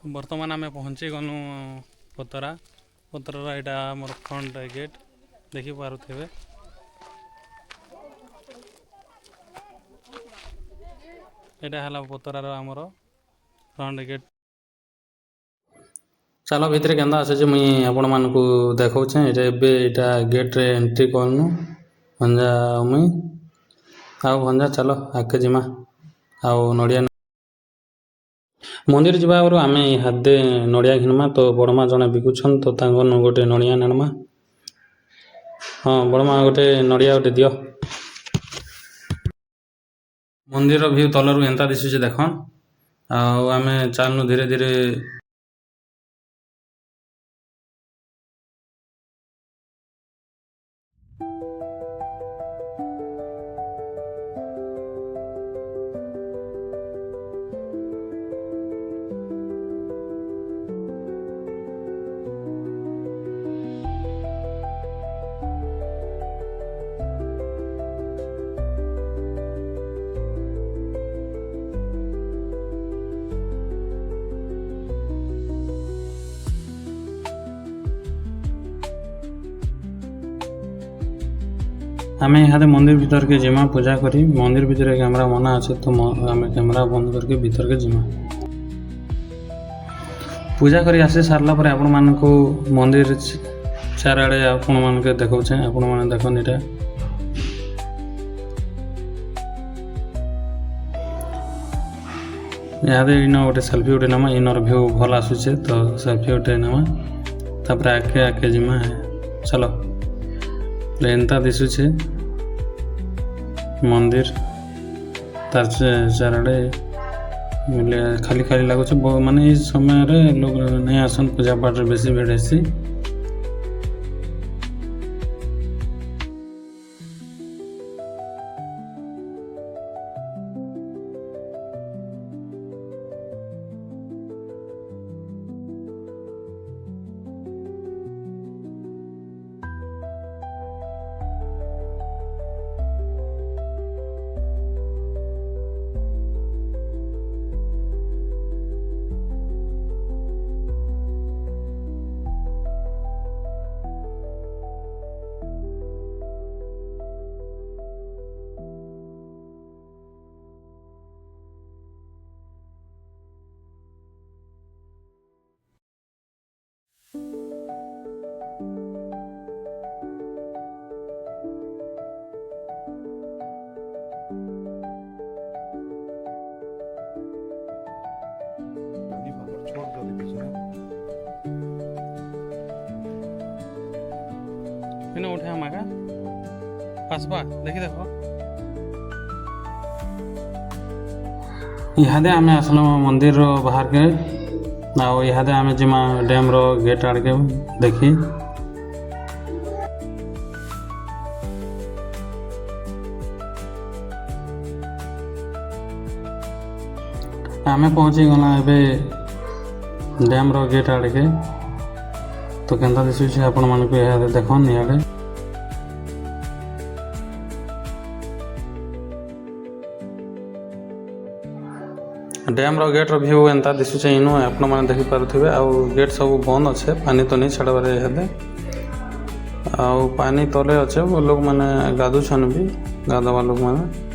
बर्तमान आम पहुँची गलु पतरा पतरा यहाँ मोर फ्रंट गेट देखिपे यहाँ है पतरार आमर फ्रंट गेट। चलो भितर के आसे मुई आपण मानक देखा यहाँ गेट रे एंट्री करनु भंजा मुई आउ भंजा चलो आगे जिमा आउ नड़िया मंदिर जावा आगु आम हादे नड़िया घिनमा तो बड़मा जड़े बिकुछन तो गोटे नड़िया नाणमा। हाँ बड़मा गोटे नड़िया गोटे दियो। मंदिर व्यू तलरू एंता दिशुचे देखन आम चलनु धीरे धीरे आम यहाँ मंदिर भीतर के जिमा पूजा करी मंदिर भीतर कैमरा मना अच्छे तो आम कैमरा बंद करके भीतर के जिमा पूजा करी आसी सारा पर आपण मान को मंदिर चारिड़े आपण मान के देखौछे आपण मान देखन इटा यहाँ इन गोटे सेल्फी गोटे नमा इनर व्यू भल आसुचे तो सेल्फी गोटे नमा तापर आके आके जिमा है चलो एंता दिशुचे मंदिर तार चारिड़े खाली खाली लगुच माने इस समय रे लोग नहीं आसन पूजा पाठ बेसी भीड़ हेसी। उठे मागा पासबा देखी देखो इहादे आम आसलु मंदिर बाहर के इहादे आम जिमा डैम रो गेट आड़ के देखी आम पहुँची गला डैम रो गेट आड़ के तो केंता दिशुचे आपण मानक इहादे देखन इहादे डैम रो गेट रो व्यू एंता दिशुचे इनु आपण माने देखि पारुथिबे आउ गेट सब बंद अच्छे पानी तो नहीं छाड़बारे हेदे आउ पानी तले अच्छे वो लोग माने गाधुछन भी गाधवा लोग माने